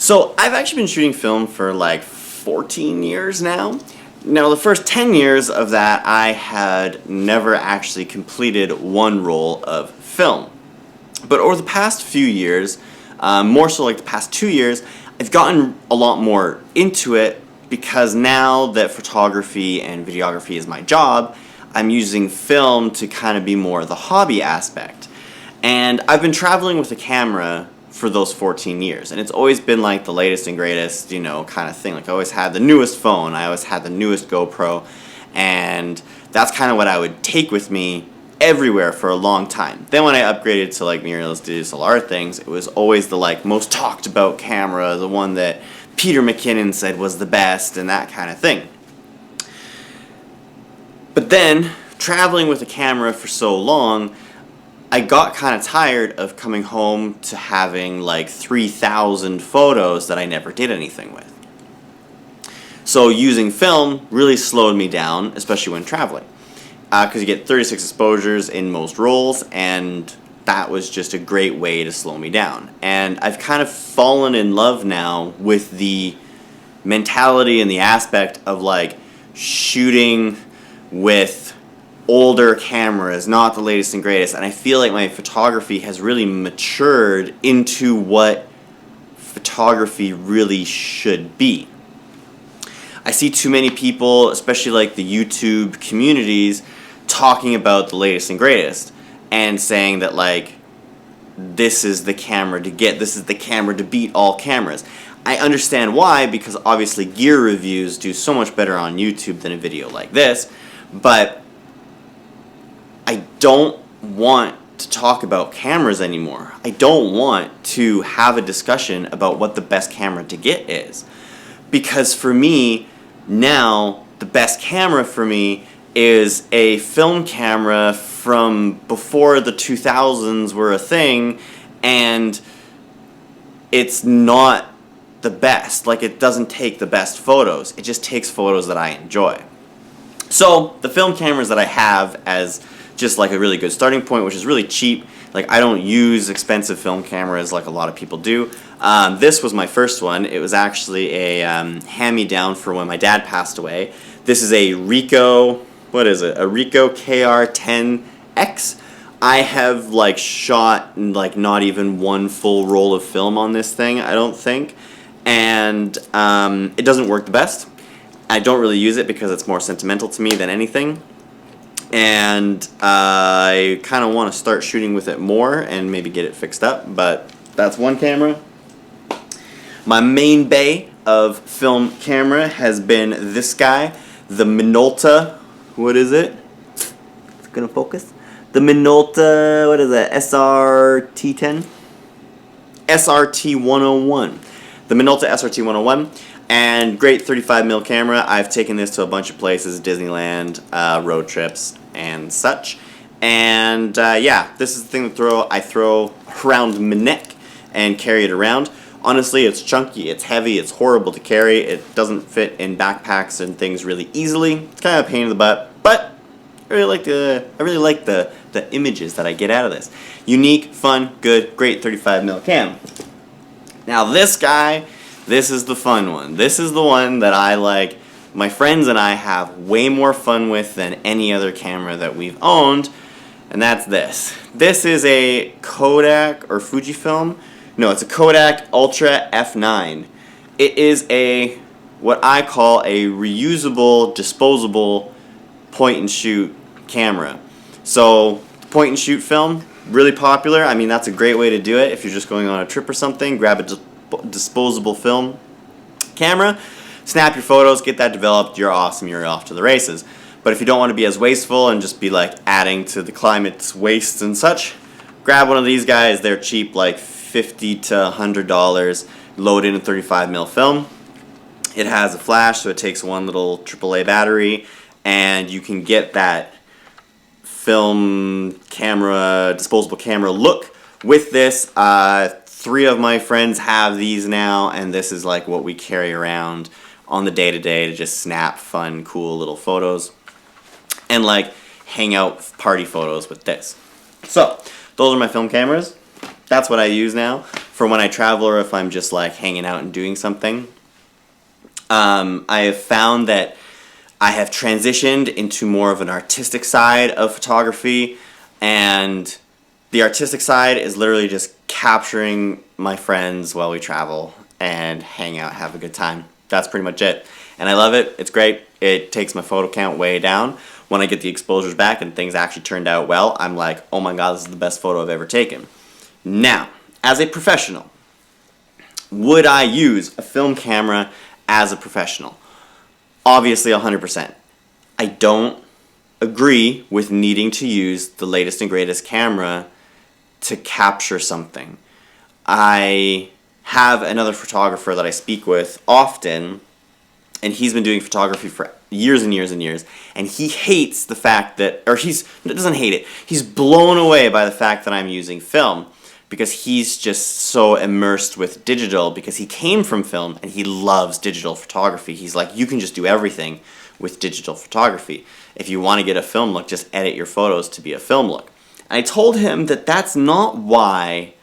So I've actually been shooting film for like 14 years now. Now the first 10 years of that I had never actually completed one roll of film. But over the past few years, more so like the past 2 years, I've gotten a lot more into it because now that photography and videography is my job, I'm using film to kind of be more the hobby aspect. And I've been traveling with a camera for those 14 years, and it's always been like the latest and greatest, you know, kind of thing. Like I always had the newest phone, I always had the newest GoPro, and that's kind of what I would take with me everywhere for a long time. Then when I upgraded to like mirrorless DSLR things, it was always the like most talked about camera, the one that Peter McKinnon said was the best and that kind of thing. But then, traveling with a camera for so long, I got kind of tired of coming home to having like 3,000 photos that I never did anything with. So using film really slowed me down, especially when traveling. Because you get 36 exposures in most rolls, and that was just a great way to slow me down. And I've kind of fallen in love now with the mentality and the aspect of like shooting with older cameras, not the latest and greatest. And I feel like my photography has really matured into what photography really should be. I see too many people, especially like the YouTube communities, talking about the latest and greatest and saying that like this is the camera to get, this is the camera to beat all cameras. I understand why, because obviously gear reviews do so much better on YouTube than a video like this, but I don't want to talk about cameras anymore. I don't want to have a discussion about what the best camera to get is, because for me now the best camera for me is a film camera from before the 2000s were a thing, and it's not the best. Like, it doesn't take the best photos. It just takes photos that I enjoy. So the film cameras that I have as just like a really good starting point, which is really cheap. Like, I don't use expensive film cameras like a lot of people do. This was my first one. It was actually a hand-me-down for when my dad passed away. This is a Ricoh, what is it? A Ricoh KR10X. I have like shot like not even one full roll of film on this thing, I don't think. And it doesn't work the best. I don't really use it because it's more sentimental to me than anything. And I kind of want to start shooting with it more and maybe get it fixed up, but that's one camera. My main bay of film camera has been this guy, the Minolta, what is it? It's gonna focus. The Minolta, what is that, SRT10? SRT101. The Minolta SRT101. And great 35mm camera. I've taken this to a bunch of places, Disneyland, road trips, and such. And yeah, this is the thing that I throw around my neck and carry it around. Honestly, it's chunky, it's heavy, it's horrible to carry. It doesn't fit in backpacks and things really easily. It's kind of a pain in the butt, but I really like the images that I get out of this. Unique, fun, good, great 35mm cam. Now this guy, this is the fun one. This is the one that I like. My friends and I have way more fun with than any other camera that we've owned, and that's this. This is a Kodak or Fujifilm. No, it's a Kodak Ultra F9. It is a, what I call a reusable, disposable point and shoot camera. So point and shoot film, really popular. I mean, that's a great way to do it if you're just going on a trip or something. Grab a disposable film camera, snap your photos, get that developed, you're awesome, you're off to the races. But if you don't want to be as wasteful and just be like adding to the climate's waste and such, grab one of these guys. They're cheap, like $50 to $100, load in a 35mm film. It has a flash, so it takes one little AAA battery, and you can get that film camera, disposable camera look with this. 3 of my friends have these now, and this is like what we carry around on the day-to-day to just snap fun, cool little photos and like hang out party photos with this. So those are my film cameras. That's what I use now. for when I travel or if I'm just like hanging out and doing something. I have found that I have transitioned into more of an artistic side of photography, and the artistic side is literally just capturing my friends while we travel and hang out, have a good time. That's pretty much it. And I love it. It's great. It takes my photo count way down. When I get the exposures back and things actually turned out well, I'm like, oh my god, this is the best photo I've ever taken. Now, as a professional, would I use a film camera as a professional? Obviously, 100%. I don't agree with needing to use the latest and greatest camera to capture something. I have another photographer that I speak with often, and he's been doing photography for years and years and years, and he hates the fact that, or doesn't hate it, he's blown away by the fact that I'm using film, because he's just so immersed with digital, because he came from film and he loves digital photography. He's like, you can just do everything with digital photography. If you want to get a film look, just edit your photos to be a film look. And I told him that that's not why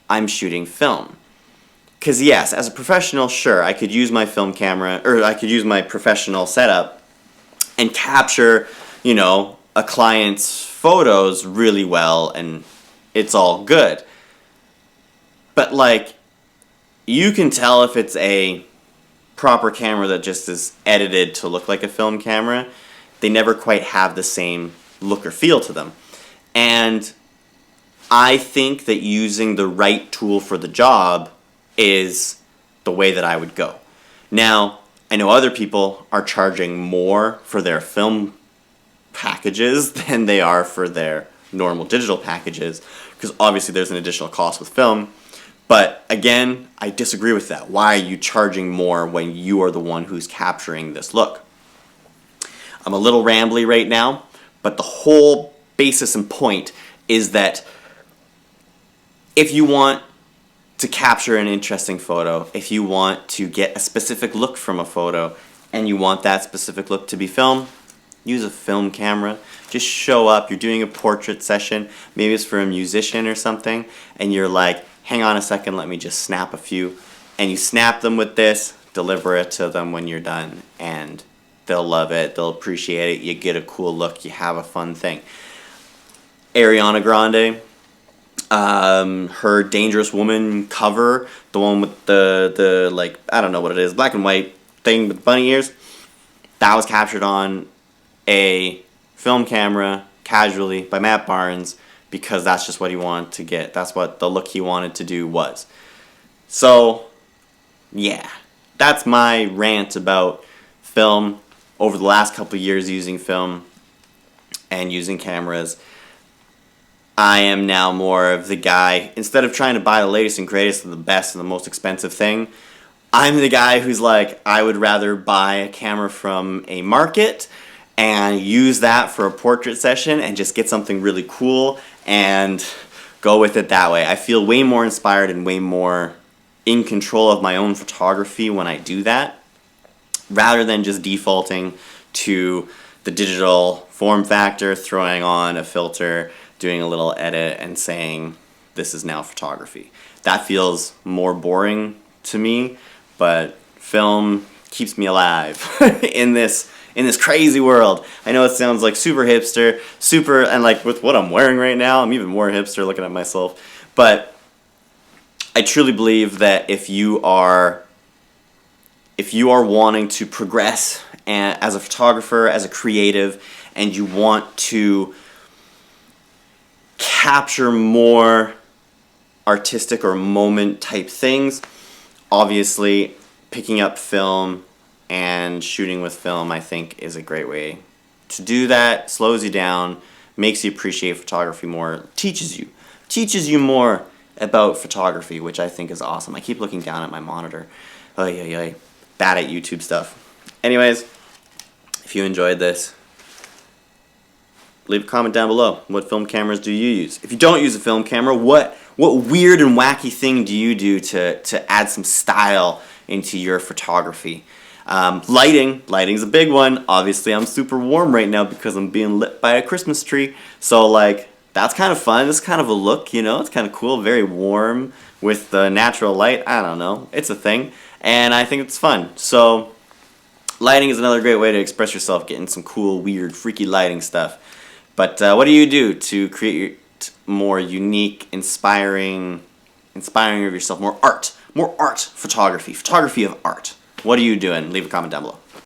I'm shooting film. Because yes, as a professional, sure, I could use my film camera, or I could use my professional setup and capture, you know, a client's photos really well, and it's all good. But like, you can tell if it's a proper camera that just is edited to look like a film camera. They never quite have the same look or feel to them. And I think that using the right tool for the job is the way that I would go. Now, I know other people are charging more for their film packages than they are for their normal digital packages, because obviously there's an additional cost with film. But again, I disagree with that. Why are you charging more when you are the one who's capturing this look? I'm a little rambly right now, but the whole basis and point is that if you want to capture an interesting photo, if you want to get a specific look from a photo, and you want that specific look to be film, use a film camera. Just show up, you're doing a portrait session, maybe it's for a musician or something, and you're like, hang on a second, let me just snap a few. And you snap them with this, deliver it to them when you're done, and they'll love it, they'll appreciate it, you get a cool look, you have a fun thing. Ariana Grande, her Dangerous Woman cover, the one with the like, I don't know what it is, black and white thing with bunny ears, that was captured on a film camera casually by Matt Barnes, because that's just what he wanted to get. That's what the look he wanted to do was. So, yeah, that's my rant about film over the last couple of years using film and using cameras. I am now more of the guy, instead of trying to buy the latest and greatest and the best and the most expensive thing, I'm the guy who's like, I would rather buy a camera from a market and use that for a portrait session and just get something really cool and go with it that way. I feel way more inspired and way more in control of my own photography when I do that, rather than just defaulting to the digital form factor, throwing on a filter, doing a little edit, and saying, this is now photography. That feels more boring to me, but film keeps me alive in this crazy world. I know it sounds like super hipster, and like with what I'm wearing right now, I'm even more hipster looking at myself. But I truly believe that if you are wanting to progress as a photographer, as a creative, and you want to capture more artistic or moment type things, obviously picking up film and shooting with film, I think, is a great way to do that. Slows you down, makes you appreciate photography more, teaches you more about photography, which I think is awesome. I keep looking down at my monitor. Bad at YouTube stuff. Anyways, if you enjoyed this, leave a comment down below. What film cameras do you use? If you don't use a film camera, what weird and wacky thing do you do to add some style into your photography? Lighting's a big one. Obviously, I'm super warm right now because I'm being lit by a Christmas tree. So like, that's kind of fun. It's kind of a look, you know. It's kind of cool, very warm with the natural light. I don't know. It's a thing, and I think it's fun. So lighting is another great way to express yourself, getting some cool, weird, freaky lighting stuff. But what do you do to create your more unique, inspiring of yourself, more art photography of art? What are you doing? Leave a comment down below.